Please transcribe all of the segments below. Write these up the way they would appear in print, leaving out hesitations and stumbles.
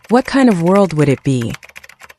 What kind of world would it be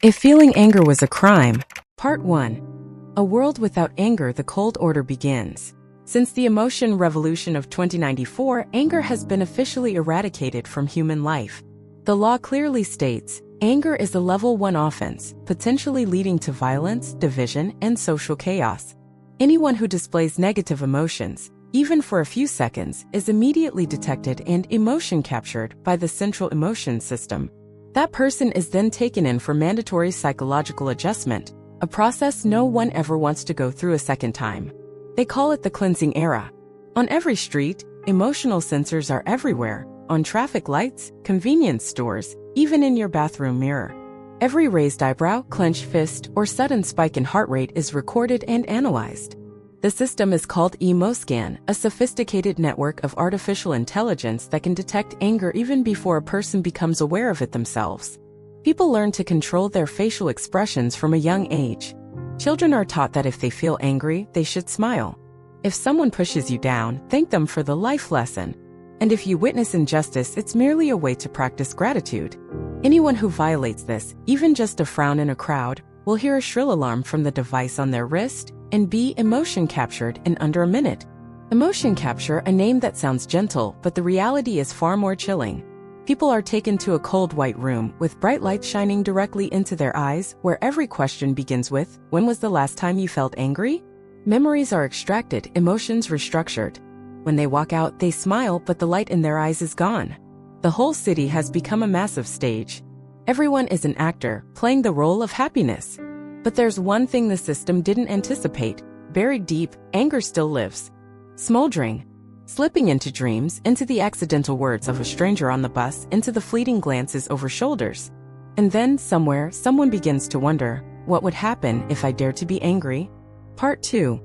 if feeling anger was a crime? Part 1. A world without anger, the Cold Order begins. Since the emotion revolution of 2094, anger has been officially eradicated from human life. The law clearly states, anger is a level 1 offense, potentially leading to violence, division, and social chaos. Anyone who displays negative emotions, even for a few seconds, is immediately detected and emotion captured by the central emotion system. That person is then taken in for mandatory psychological adjustment, a process no one ever wants to go through a second time. They call it the cleansing era. On every street, emotional sensors are everywhere, on traffic lights, convenience stores, even in your bathroom mirror. Every raised eyebrow, clenched fist, or sudden spike in heart rate is recorded and analyzed. The system is called EmoScan, a sophisticated network of artificial intelligence that can detect anger even before a person becomes aware of it themselves. People learn to control their facial expressions from a young age. Children are taught that if they feel angry, they should smile. If someone pushes you down, thank them for the life lesson. And if you witness injustice, it's merely a way to practice gratitude. Anyone who violates this, even just a frown in a crowd, will hear a shrill alarm from the device on their wrist and be emotion captured in under a minute. Emotion capture, a name that sounds gentle, but the reality is far more chilling. People are taken to a cold white room with bright lights shining directly into their eyes, where every question begins with, "When was the last time you felt angry?" Memories are extracted, emotions restructured. When they walk out, they smile, but the light in their eyes is gone. The whole city has become a massive stage. Everyone is an actor, playing the role of happiness. But there's one thing the system didn't anticipate. Buried deep, anger still lives. Smoldering. Slipping into dreams, into the accidental words of a stranger on the bus, into the fleeting glances over shoulders. And then, somewhere, someone begins to wonder, what would happen if I dared to be angry? Part 2.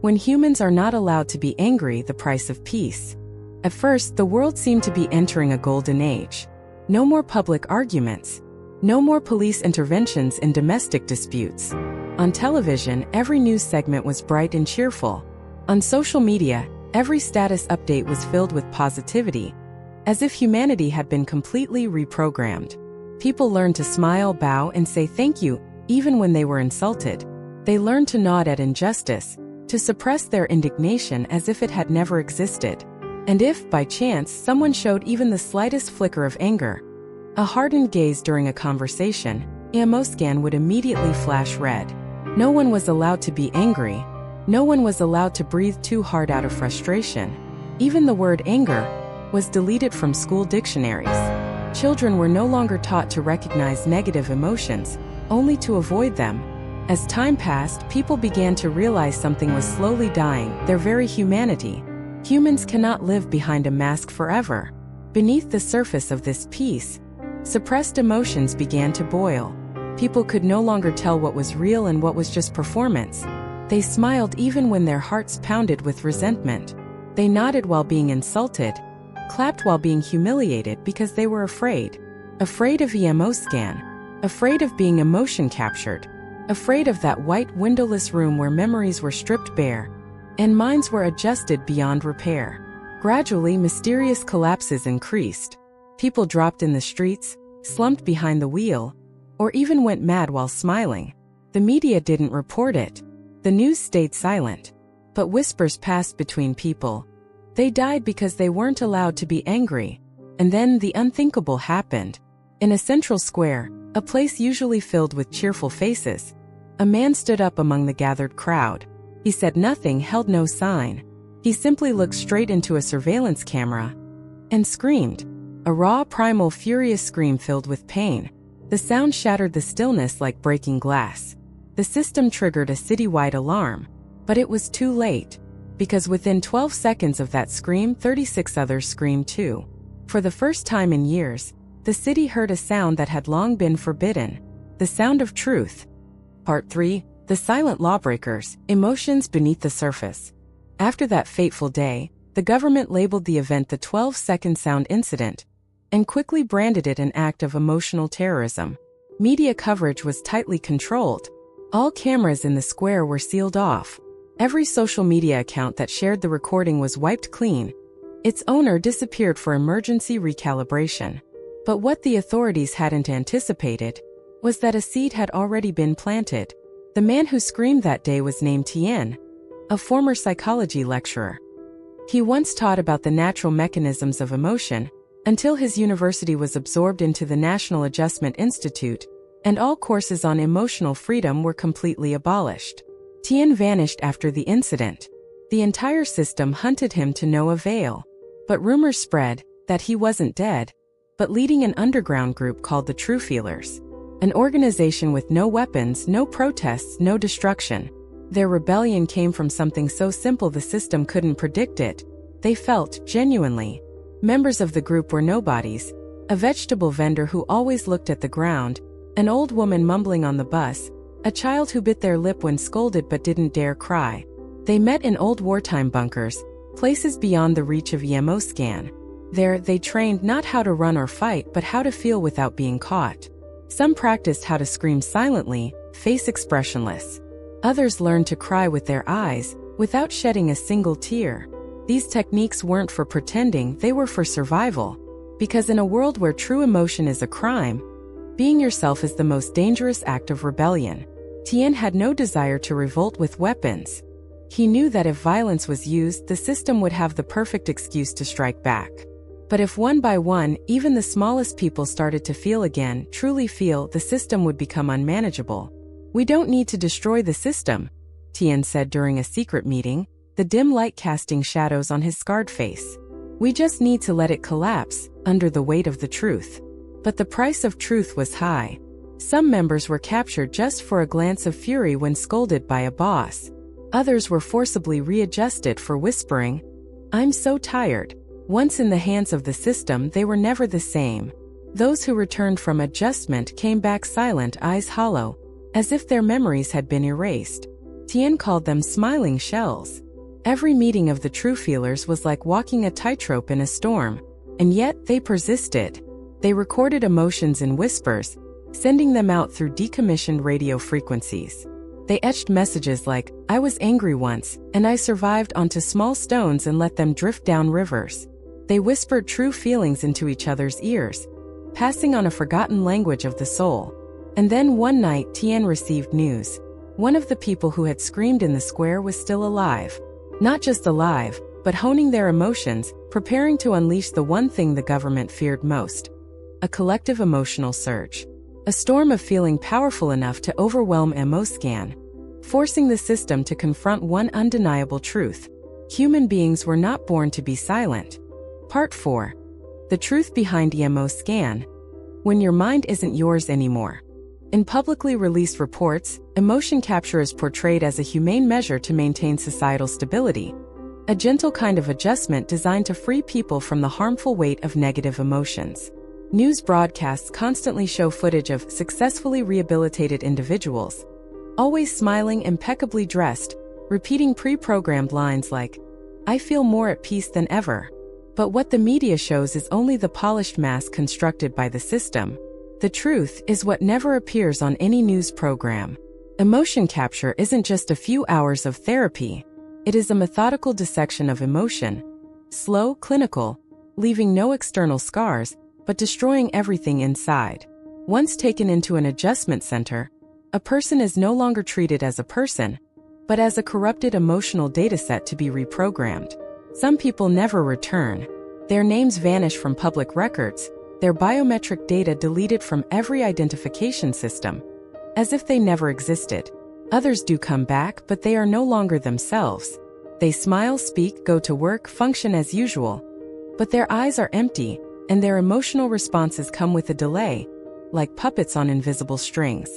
When humans are not allowed to be angry, the price of peace. At first, the world seemed to be entering a golden age. No more public arguments. No more police interventions in domestic disputes. On television, every news segment was bright and cheerful. On social media, every status update was filled with positivity, as if humanity had been completely reprogrammed. People learned to smile, bow, and say thank you, even when they were insulted. They learned to nod at injustice, to suppress their indignation as if it had never existed. And if, by chance, someone showed even the slightest flicker of anger, a hardened gaze during a conversation, EmoScan would immediately flash red. No one was allowed to be angry. No one was allowed to breathe too hard out of frustration. Even the word anger was deleted from school dictionaries. Children were no longer taught to recognize negative emotions, only to avoid them. As time passed, people began to realize something was slowly dying, their very humanity. Humans cannot live behind a mask forever. Beneath the surface of this peace, suppressed emotions began to boil. People could no longer tell what was real and what was just performance. They smiled even when their hearts pounded with resentment. They nodded while being insulted, clapped while being humiliated because they were afraid. Afraid of EmoScan, afraid of being emotion captured, afraid of that white windowless room where memories were stripped bare and minds were adjusted beyond repair. Gradually, mysterious collapses increased. People dropped in the streets, slumped behind the wheel, or even went mad while smiling. The media didn't report it. The news stayed silent. But whispers passed between people. They died because they weren't allowed to be angry. And then the unthinkable happened. In a central square, a place usually filled with cheerful faces, a man stood up among the gathered crowd. He said nothing, held no sign. He simply looked straight into a surveillance camera and screamed. A raw, primal, furious scream filled with pain. The sound shattered the stillness like breaking glass. The system triggered a citywide alarm. But it was too late. Because within 12 seconds of that scream, 36 others screamed too. For the first time in years, the city heard a sound that had long been forbidden. The sound of truth. Part 3. The Silent Lawbreakers, Emotions Beneath the Surface. After that fateful day, the government labeled the event the 12-second sound incident and quickly branded it an act of emotional terrorism. Media coverage was tightly controlled. All cameras in the square were sealed off. Every social media account that shared the recording was wiped clean. Its owner disappeared for emergency recalibration. But what the authorities hadn't anticipated was that a seed had already been planted. The man who screamed that day was named Tien, a former psychology lecturer. He once taught about the natural mechanisms of emotion until his university was absorbed into the National Adjustment Institute, and all courses on emotional freedom were completely abolished. Tien vanished after the incident. The entire system hunted him to no avail. But rumors spread that he wasn't dead, but leading an underground group called the True Feelers, an organization with no weapons, no protests, no destruction. Their rebellion came from something so simple the system couldn't predict it. They felt, genuinely. Members of the group were nobodies: a vegetable vendor who always looked at the ground, an old woman mumbling on the bus, a child who bit their lip when scolded but didn't dare cry. They met in old wartime bunkers, places beyond the reach of EMO scan. There, they trained not how to run or fight but how to feel without being caught. Some practiced how to scream silently, face expressionless. Others learned to cry with their eyes, without shedding a single tear. These techniques weren't for pretending, they were for survival. Because in a world where true emotion is a crime, being yourself is the most dangerous act of rebellion. Tien had no desire to revolt with weapons. He knew that if violence was used, the system would have the perfect excuse to strike back. But if one by one, even the smallest people started to feel again, truly feel, the system would become unmanageable. "We don't need to destroy the system," Tien said during a secret meeting, the dim light casting shadows on his scarred face. "We just need to let it collapse, under the weight of the truth." But the price of truth was high. Some members were captured just for a glance of fury when scolded by a boss. Others were forcibly readjusted for whispering, "I'm so tired." Once in the hands of the system, they were never the same. Those who returned from adjustment came back silent, eyes hollow, as if their memories had been erased. Tien called them smiling shells. Every meeting of the True Feelers was like walking a tightrope in a storm, and yet they persisted. They recorded emotions in whispers, sending them out through decommissioned radio frequencies. They etched messages like, "I was angry once, and I survived," onto small stones and let them drift down rivers. They whispered true feelings into each other's ears, passing on a forgotten language of the soul. And then one night Tien received news. One of the people who had screamed in the square was still alive. Not just alive, but honing their emotions, preparing to unleash the one thing the government feared most. A collective emotional surge. A storm of feeling powerful enough to overwhelm EMO-scan, forcing the system to confront one undeniable truth. Human beings were not born to be silent. Part 4. The truth behind EMO-scan. When your mind isn't yours anymore. In publicly released reports, emotion capture is portrayed as a humane measure to maintain societal stability. A gentle kind of adjustment designed to free people from the harmful weight of negative emotions. News broadcasts constantly show footage of successfully rehabilitated individuals, always smiling, impeccably dressed, repeating pre-programmed lines like, "I feel more at peace than ever." But what the media shows is only the polished mask constructed by the system. The truth is what never appears on any news program. Emotion capture isn't just a few hours of therapy. It is a methodical dissection of emotion. Slow, clinical, leaving no external scars, but destroying everything inside. Once taken into an adjustment center, a person is no longer treated as a person, but as a corrupted emotional dataset to be reprogrammed. Some people never return. Their names vanish from public records, their biometric data deleted from every identification system, as if they never existed. Others do come back, but they are no longer themselves. They smile, speak, go to work, function as usual. But their eyes are empty, and their emotional responses come with a delay, like puppets on invisible strings.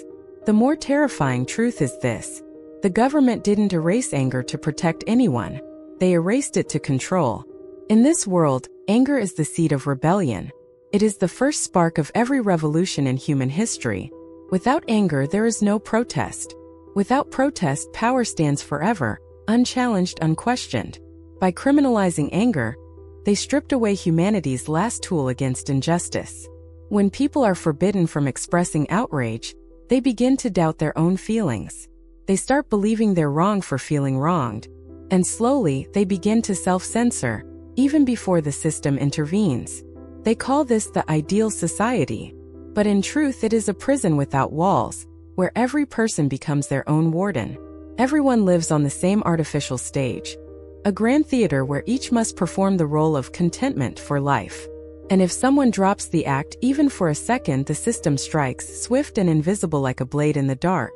The more terrifying truth is this: the government didn't erase anger to protect anyone. They erased it to control. In this world, anger is the seed of rebellion. It is the first spark of every revolution in human history. Without anger, there is no protest. Without protest, power stands forever, unchallenged, unquestioned. By criminalizing anger, they stripped away humanity's last tool against injustice. When people are forbidden from expressing outrage, they begin to doubt their own feelings. They start believing they're wrong for feeling wronged. And slowly, they begin to self-censor, even before the system intervenes. They call this the ideal society. But in truth, it is a prison without walls, where every person becomes their own warden. Everyone lives on the same artificial stage. A grand theater where each must perform the role of contentment for life. And if someone drops the act even for a second, the system strikes, swift and invisible like a blade in the dark.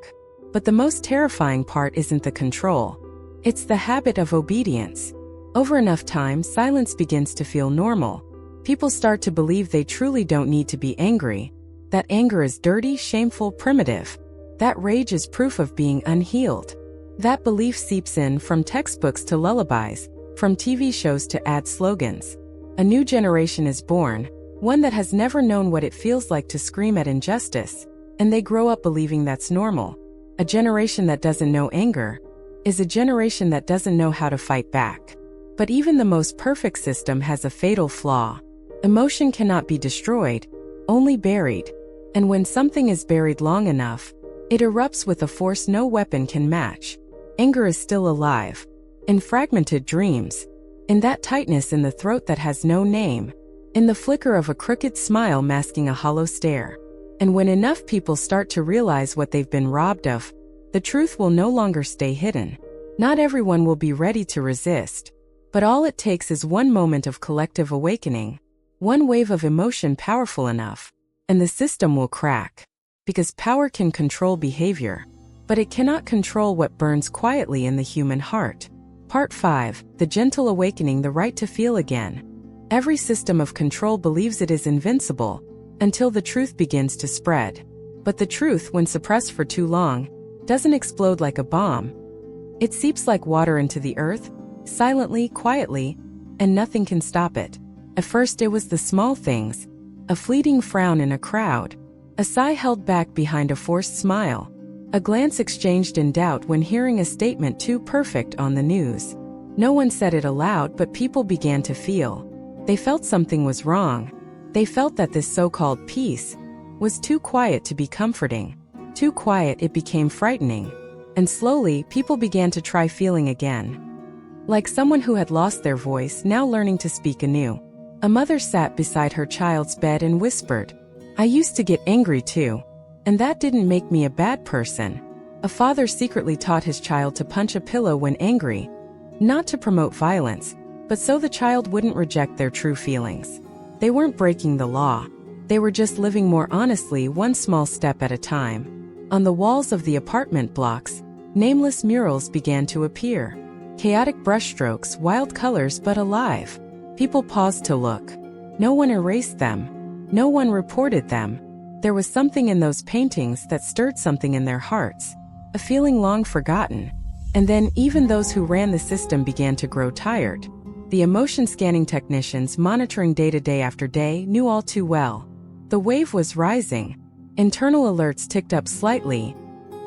But the most terrifying part isn't the control. It's the habit of obedience. Over enough time, silence begins to feel normal. People start to believe they truly don't need to be angry. That anger is dirty, shameful, primitive. That rage is proof of being unhealed. That belief seeps in from textbooks to lullabies, from TV shows to ad slogans. A new generation is born, one that has never known what it feels like to scream at injustice, and they grow up believing that's normal. A generation that doesn't know anger is a generation that doesn't know how to fight back. But even the most perfect system has a fatal flaw. Emotion cannot be destroyed, only buried. And when something is buried long enough, it erupts with a force no weapon can match. Anger is still alive, in fragmented dreams, in that tightness in the throat that has no name, in the flicker of a crooked smile masking a hollow stare. And when enough people start to realize what they've been robbed of, the truth will no longer stay hidden. Not everyone will be ready to resist, but all it takes is one moment of collective awakening, one wave of emotion powerful enough, and the system will crack. Because power can control behavior, but it cannot control what burns quietly in the human heart. Part 5. The Gentle Awakening, the Right to Feel Again. Every system of control believes it is invincible, until the truth begins to spread. But the truth, when suppressed for too long, doesn't explode like a bomb. It seeps like water into the earth, silently, quietly, and nothing can stop it. At first it was the small things, a fleeting frown in a crowd, a sigh held back behind a forced smile, a glance exchanged in doubt when hearing a statement too perfect on the news. No one said it aloud, but people began to feel. They felt something was wrong. They felt that this so-called peace was too quiet to be comforting. Too quiet, it became frightening. And slowly, people began to try feeling again. Like someone who had lost their voice, now learning to speak anew. A mother sat beside her child's bed and whispered, "I used to get angry too. And that didn't make me a bad person." A father secretly taught his child to punch a pillow when angry, not to promote violence, but so the child wouldn't reject their true feelings. They weren't breaking the law. They were just living more honestly, one small step at a time. On the walls of the apartment blocks, nameless murals began to appear. Chaotic brushstrokes, wild colors but alive. People paused to look. No one erased them. No one reported them. There was something in those paintings that stirred something in their hearts, a feeling long forgotten. And then even those who ran the system began to grow tired. The emotion scanning technicians monitoring day after day knew all too well. The wave was rising. Internal alerts ticked up slightly,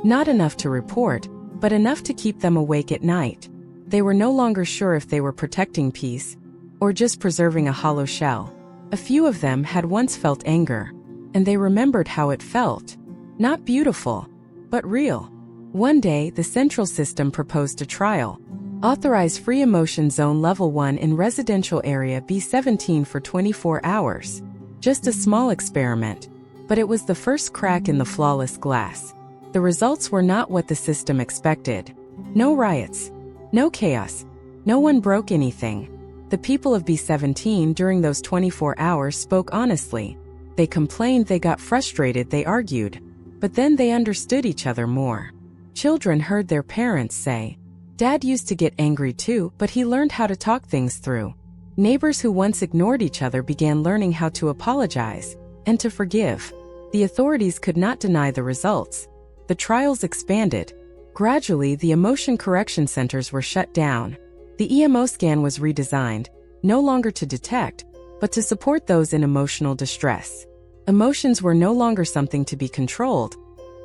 not enough to report, but enough to keep them awake at night. They were no longer sure if they were protecting peace or just preserving a hollow shell. A few of them had once felt anger, and they remembered how it felt. Not beautiful, but real. One day, the central system proposed a trial. Authorize free emotion zone level 1 in residential area B17 for 24 hours. Just a small experiment, but it was the first crack in the flawless glass. The results were not what the system expected. No riots, no chaos, no one broke anything. The people of B17 during those 24 hours spoke honestly. They complained, they got frustrated, they argued. But then they understood each other more. Children heard their parents say, "Dad used to get angry too, but he learned how to talk things through." Neighbors who once ignored each other began learning how to apologize and to forgive. The authorities could not deny the results. The trials expanded. Gradually, the emotion correction centers were shut down. The EMO scan was redesigned, no longer to detect, but to support those in emotional distress. Emotions were no longer something to be controlled,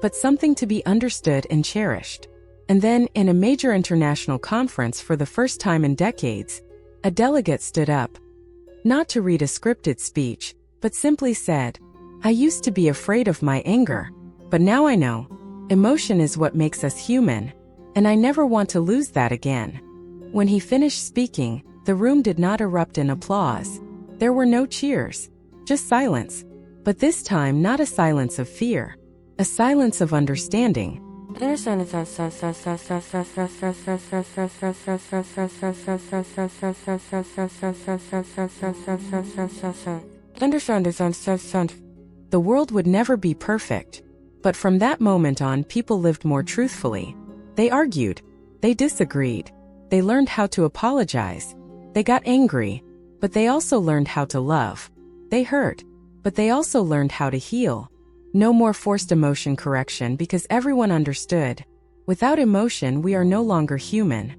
but something to be understood and cherished. And then, in a major international conference for the first time in decades, a delegate stood up, not to read a scripted speech, but simply said, "I used to be afraid of my anger, but now I know. Emotion is what makes us human, and I never want to lose that again." When he finished speaking, the room did not erupt in applause. There were no cheers. just silence. But this time, not a silence of fear, a silence of understanding. Understanding The world would never be perfect. But from that moment on, people lived more truthfully. They argued. They disagreed. They learned how to apologize. They got angry. But they also learned how to love. They hurt. But they also learned how to heal. No more forced emotion correction because everyone understood. Without emotion, we are no longer human.